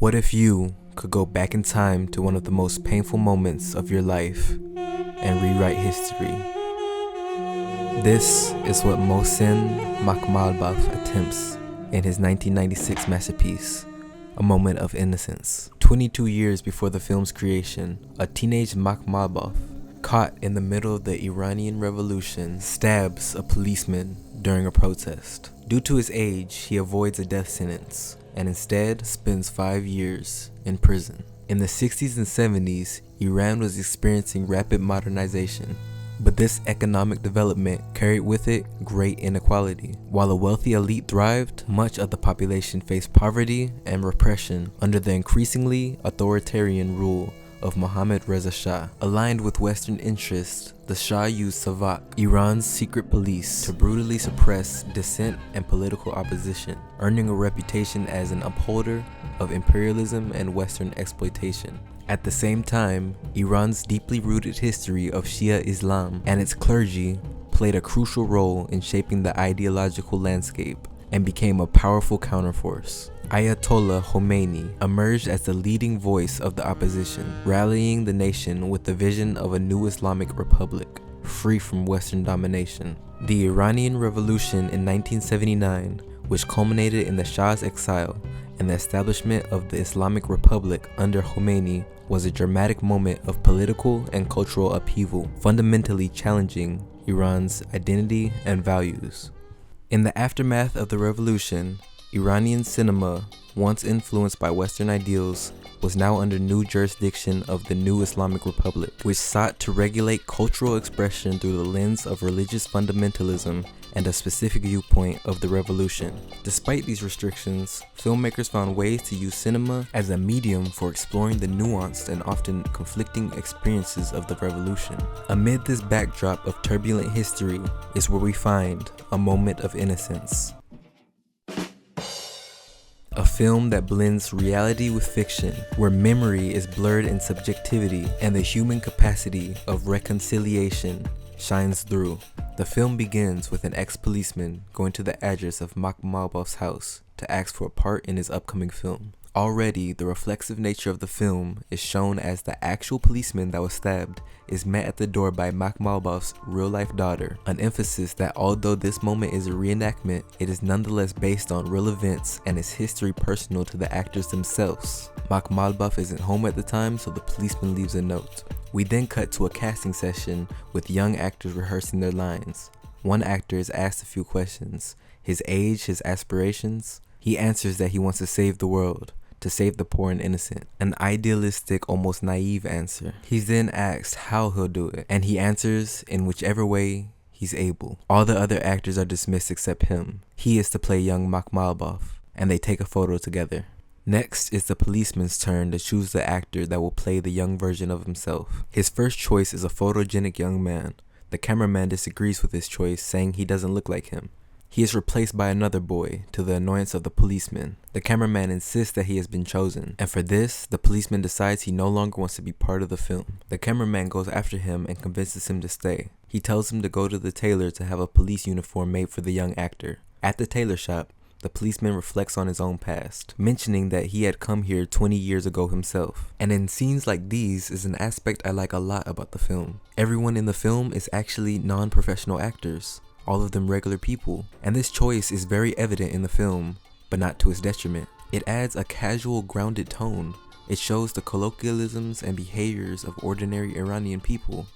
What if you could go back in time to one of the most painful moments of your life and rewrite history? This is what Mohsen Makhmalbaf attempts in his 1996 masterpiece, A Moment of Innocence. 22 years before the film's creation, a teenage Makhmalbaf, caught in the middle of the Iranian Revolution, stabs a policeman during a protest. Due to his age, he avoids a death sentence and instead spends 5 years in prison. In the 60s and 70s, Iran was experiencing rapid modernization, but this economic development carried with it great inequality. While a wealthy elite thrived, much of the population faced poverty and repression under the increasingly authoritarian rule of Mohammad Reza Shah. Aligned with Western interests, the Shah used Savak, Iran's secret police, to brutally suppress dissent and political opposition, earning a reputation as an upholder of imperialism and Western exploitation. At the same time, Iran's deeply rooted history of Shia Islam and its clergy played a crucial role in shaping the ideological landscape and became a powerful counterforce. Ayatollah Khomeini emerged as the leading voice of the opposition, rallying the nation with the vision of a new Islamic republic, free from Western domination. The Iranian Revolution in 1979, which culminated in the Shah's exile and the establishment of the Islamic Republic under Khomeini, was a dramatic moment of political and cultural upheaval, fundamentally challenging Iran's identity and values. In the aftermath of the revolution, Iranian cinema, once influenced by Western ideals, was now under new jurisdiction of the new Islamic Republic, which sought to regulate cultural expression through the lens of religious fundamentalism and a specific viewpoint of the revolution. Despite these restrictions, filmmakers found ways to use cinema as a medium for exploring the nuanced and often conflicting experiences of the revolution. Amid this backdrop of turbulent history is where we find A Moment of Innocence, a film that blends reality with fiction, where memory is blurred in subjectivity and the human capacity of reconciliation shines through. The film begins with an ex-policeman going to the address of Makhmalbaf's house to ask for a part in his upcoming film. Already, the reflexive nature of the film is shown as the actual policeman that was stabbed is met at the door by Makhmalbaf's real-life daughter, an emphasis that although this moment is a reenactment, it is nonetheless based on real events and is history personal to the actors themselves. Makhmalbaf isn't home at the time, so the policeman leaves a note. We then cut to a casting session with young actors rehearsing their lines. One actor is asked a few questions: his age, his aspirations. He answers that he wants to save the world, to save the poor and innocent. An idealistic, almost naive answer. He's then asked how he'll do it, and he answers in whichever way he's able. All the other actors are dismissed except him. He is to play young Makhmalbaf, and they take a photo together. Next is the policeman's turn to choose the actor that will play the young version of himself. His first choice is a photogenic young man. The cameraman disagrees with his choice, saying he doesn't look like him. He is replaced by another boy, to the annoyance of the policeman. The cameraman insists that he has been chosen, and for this, the policeman decides he no longer wants to be part of the film. The cameraman goes after him and convinces him to stay. He tells him to go to the tailor to have a police uniform made for the young actor. At the tailor shop, the policeman reflects on his own past, mentioning that he had come here 20 years ago himself. And in scenes like these is an aspect I like a lot about the film. Everyone in the film is actually non-professional actors, all of them regular people, and this choice is very evident in the film, but not to its detriment. It adds a casual, grounded tone. It shows the colloquialisms and behaviors of ordinary Iranian people,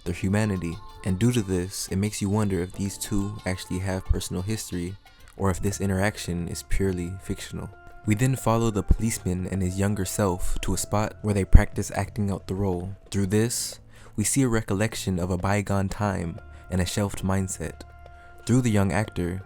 their humanity, and due to this, it makes you wonder if these two actually have personal history, or if this interaction is purely fictional. We then follow the policeman and his younger self to a spot where they practice acting out the role. Through this, we see a recollection of a bygone time and a shelved mindset. Through the young actor,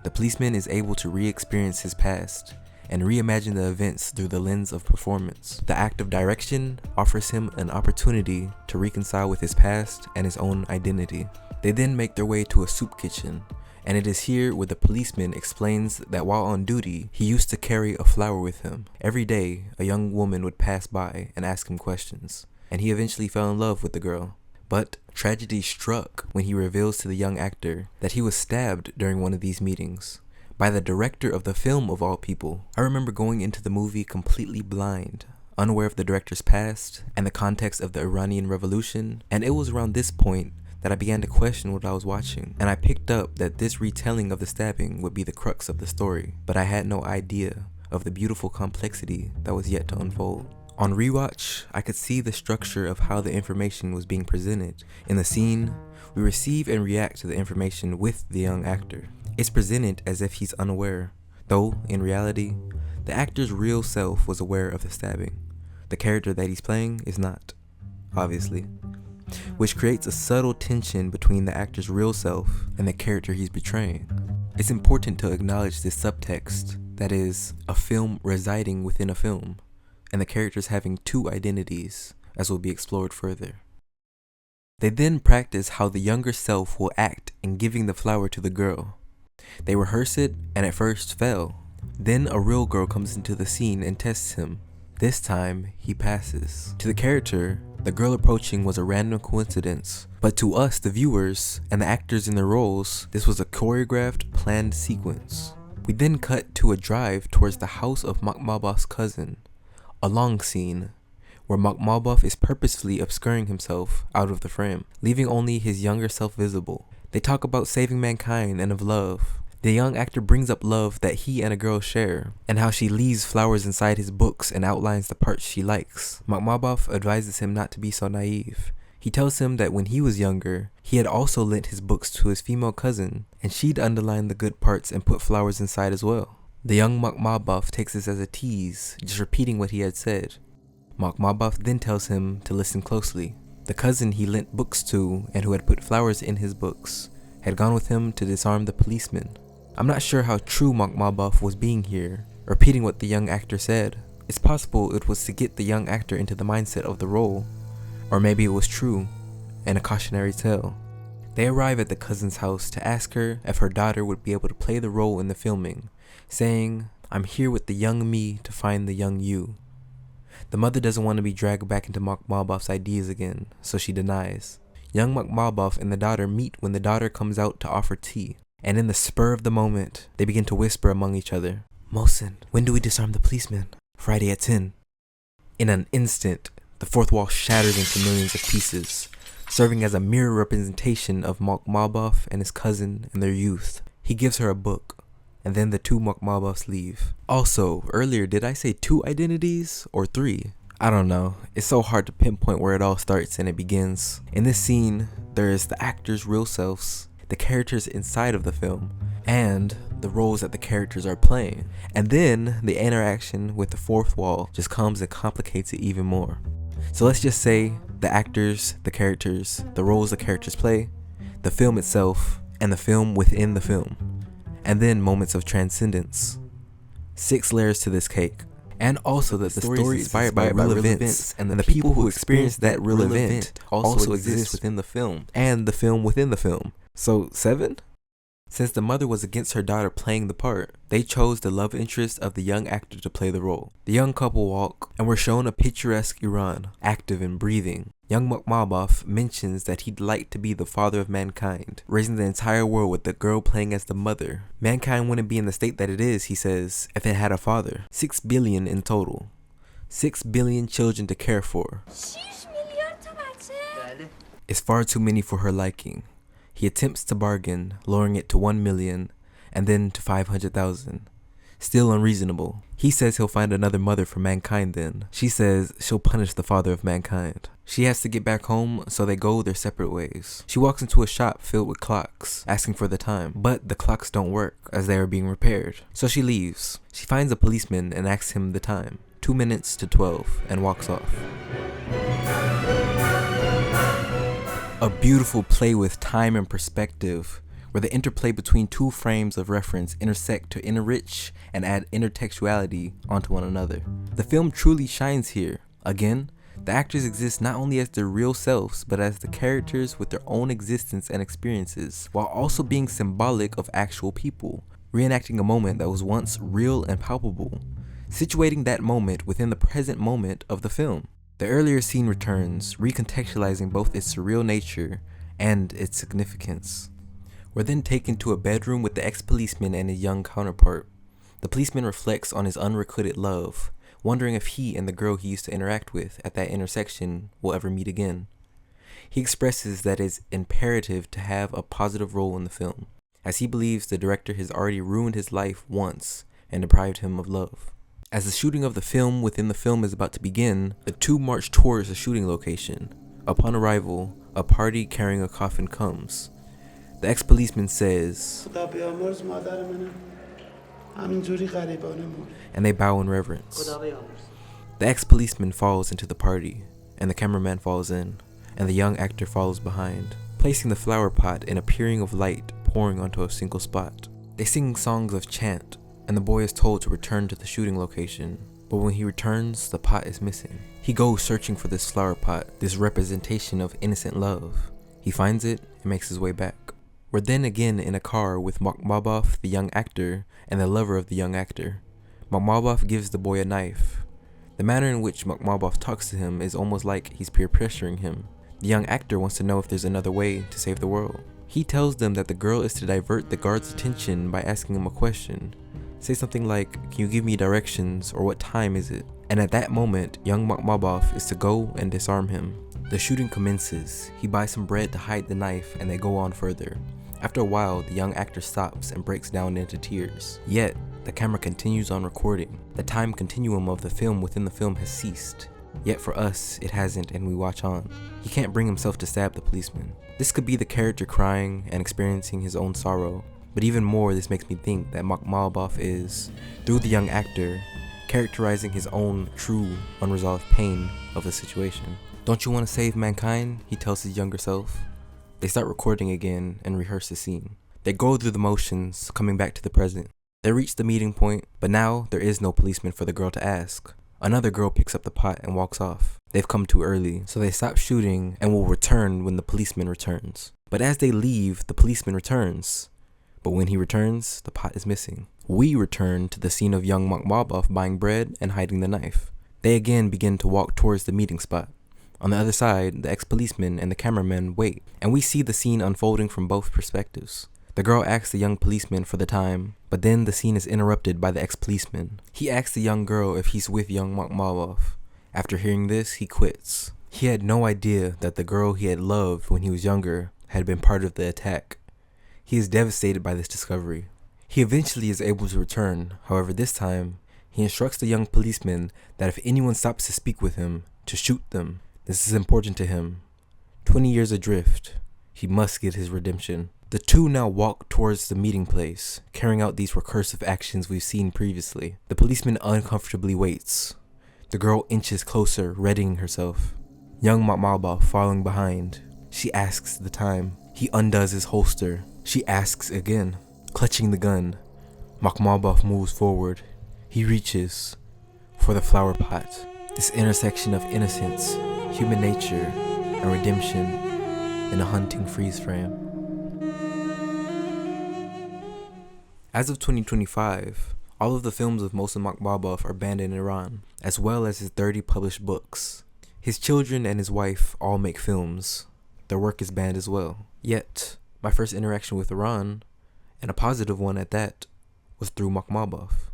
the policeman is able to re-experience his past and reimagine the events through the lens of performance. The act of direction offers him an opportunity to reconcile with his past and his own identity. They then make their way to a soup kitchen, and it is here where the policeman explains that while on duty, he used to carry a flower with him. Every day, a young woman would pass by and ask him questions, and he eventually fell in love with the girl. But tragedy struck when he reveals to the young actor that he was stabbed during one of these meetings by the director of the film of all people. I remember going into the movie completely blind, unaware of the director's past and the context of the Iranian Revolution, and it was around this point that I began to question what I was watching, and I picked up that this retelling of the stabbing would be the crux of the story, but I had no idea of the beautiful complexity that was yet to unfold. On rewatch, I could see the structure of how the information was being presented. In the scene, we receive and react to the information with the young actor. It's presented as if he's unaware, though in reality, the actor's real self was aware of the stabbing. The character that he's playing is not, obviously, which creates a subtle tension between the actor's real self and the character he's portraying. It's important to acknowledge this subtext, that is, a film residing within a film, and the characters having two identities, as will be explored further. They then practice how the younger self will act in giving the flower to the girl. They rehearse it and at first fail. Then a real girl comes into the scene and tests him. This time, he passes. To the character, the girl approaching was a random coincidence, but to us, the viewers, and the actors in their roles, this was a choreographed, planned sequence. We then cut to a drive towards the house of Makhmalbaf's cousin, a long scene, where Makhmalbaf is purposefully obscuring himself out of the frame, leaving only his younger self visible. They talk about saving mankind and of love. The young actor brings up love that he and a girl share, and how she leaves flowers inside his books and outlines the parts she likes. Makhmalbaf advises him not to be so naive. He tells him that when he was younger, he had also lent his books to his female cousin, and she'd underline the good parts and put flowers inside as well. The young Makhmalbaf takes this as a tease, just repeating what he had said. Makhmalbaf then tells him to listen closely. The cousin he lent books to, and who had put flowers in his books, had gone with him to disarm the policeman. I'm not sure how true Makhmalbaf was being here, repeating what the young actor said. It's possible it was to get the young actor into the mindset of the role, or maybe it was true, and a cautionary tale. They arrive at the cousin's house to ask her if her daughter would be able to play the role in the filming, saying, "I'm here with the young me to find the young you." The mother doesn't want to be dragged back into Makhmalbaf's ideas again, so she denies. Young Makhmalbaf and the daughter meet when the daughter comes out to offer tea. And in the spur of the moment, they begin to whisper among each other, "Mohsen, when do we disarm the policeman?" "Friday at 10. In an instant, the fourth wall shatters into millions of pieces, serving as a mirror representation of Makhmalbaf and his cousin and their youth. He gives her a book, and then the two Makhmalbafs leave. Also, earlier, did I say 2 identities or 3? I don't know. It's so hard to pinpoint where it all starts and it begins. In this scene, there is the actors' real selves, the characters inside of the film, and the roles that the characters are playing. And then the interaction with the fourth wall just comes and complicates it even more. So let's just say the actors, the characters, the roles the characters play, the film itself, and the film within the film. And then moments of transcendence. 6 layers to this cake. And also that the story is inspired by real events, and the people who experience that real event also exist within the film, and the film within the film. So 7? Since the mother was against her daughter playing the part, they chose the love interest of the young actor to play the role. The young couple walk, and we're shown a picturesque Iran, active and breathing. Young Makhmalbaf mentions that he'd like to be the father of mankind, raising the entire world with the girl playing as the mother. Mankind wouldn't be in the state that it is, he says, if it had a father. 6 billion in total. 6 billion children to care for. It's far too many for her liking. He attempts to bargain, lowering it to 1 million, and then to 500,000. Still unreasonable. He says he'll find another mother for mankind then. She says she'll punish the father of mankind. She has to get back home, so they go their separate ways. She walks into a shop filled with clocks, asking for the time, but the clocks don't work as they are being repaired. So she leaves. She finds a policeman and asks him the time, 2 minutes to 12, and walks off. A beautiful play with time and perspective, where the interplay between 2 frames of reference intersect to enrich and add intertextuality onto one another. The film truly shines here. Again, the actors exist not only as their real selves, but as the characters with their own existence and experiences, while also being symbolic of actual people, reenacting a moment that was once real and palpable, situating that moment within the present moment of the film. The earlier scene returns, recontextualizing both its surreal nature and its significance. We're then taken to a bedroom with the ex-policeman and his young counterpart. The policeman reflects on his unrequited love, wondering if he and the girl he used to interact with at that intersection will ever meet again. He expresses that it's imperative to have a positive role in the film, as he believes the director has already ruined his life once and deprived him of love. As the shooting of the film within the film is about to begin, the two march towards the shooting location. Upon arrival, a party carrying a coffin comes. The ex-policeman says, and they bow in reverence. The ex-policeman falls into the party, and the cameraman falls in, and the young actor follows behind, placing the flower pot in a piering of light pouring onto a single spot. They sing songs of chant, and the boy is told to return to the shooting location, but when he returns, the pot is missing. He goes searching for this flower pot, this representation of innocent love. He finds it and makes his way back. We're then again in a car with Makhmalbaf, the young actor, and the lover of the young actor. Makhmalbaf gives the boy a knife. The manner in which Makhmalbaf talks to him is almost like he's peer pressuring him. The young actor wants to know if there's another way to save the world. He tells them that the girl is to divert the guard's attention by asking him a question. Say something like, "Can you give me directions?" or "What time is it?" And at that moment, young Makhmalbaf is to go and disarm him. The shooting commences. He buys some bread to hide the knife and they go on further. After a while, the young actor stops and breaks down into tears. Yet, the camera continues on recording. The time continuum of the film within the film has ceased. Yet for us, it hasn't, and we watch on. He can't bring himself to stab the policeman. This could be the character crying and experiencing his own sorrow, but even more, this makes me think that Makhmalbaf is, through the young actor, characterizing his own true, unresolved pain of the situation. "Don't you want to save mankind?" he tells his younger self. They start recording again and rehearse the scene. They go through the motions, coming back to the present. They reach the meeting point, but now there is no policeman for the girl to ask. Another girl picks up the pot and walks off. They've come too early, so they stop shooting and will return when the policeman returns. But as they leave, the policeman returns. But when he returns, the pot is missing. We return to the scene of young Makhmalbaf buying bread and hiding the knife. They again begin to walk towards the meeting spot. On the other side, the ex-policeman and the cameraman wait, and we see the scene unfolding from both perspectives. The girl asks the young policeman for the time, but then the scene is interrupted by the ex-policeman. He asks the young girl if he's with young Makhmalbaf. After hearing this, he quits. He had no idea that the girl he had loved when he was younger had been part of the attack. He is devastated by this discovery. He eventually is able to return, however this time, he instructs the young policeman that if anyone stops to speak with him, to shoot them. This is important to him. 20 years adrift, he must get his redemption. The two now walk towards the meeting place, carrying out these recursive actions we've seen previously. The policeman uncomfortably waits. The girl inches closer, readying herself. Young Makhmalbaf following behind. She asks the time. He undoes his holster. She asks again. Clutching the gun, Makhmalbaf moves forward. He reaches for the flower pot. This intersection of innocence, human nature, and redemption in a hunting freeze frame. As of 2025, all of the films of Mohsen Makhmalbaf are banned in Iran, as well as his 30 published books. His children and his wife all make films. Their work is banned as well. Yet, my first interaction with Iran, and a positive one at that, was through Makhmalbaf.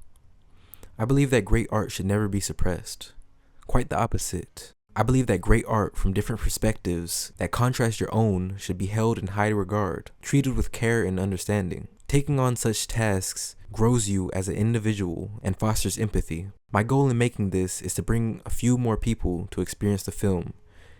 I believe that great art should never be suppressed. Quite the opposite. I believe that great art from different perspectives that contrast your own should be held in high regard, treated with care and understanding. Taking on such tasks grows you as an individual and fosters empathy. My goal in making this is to bring a few more people to experience the film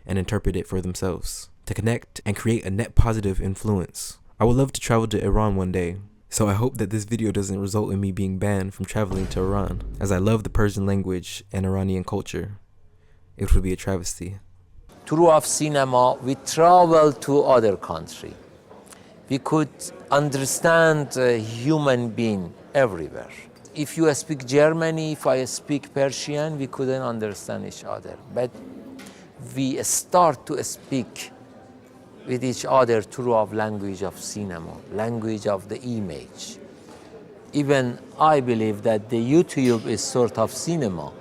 and interpret it for themselves, to connect and create a net positive influence. I would love to travel to Iran one day, so I hope that this video doesn't result in me being banned from traveling to Iran, as I love the Persian language and Iranian culture. It would be a travesty. Through of cinema, we travel to other country. We could understand a human being everywhere. If you speak Germany, if I speak Persian, we couldn't understand each other. But we start to speak with each other through of language of cinema, language of the image. Even I believe that the YouTube is sort of cinema.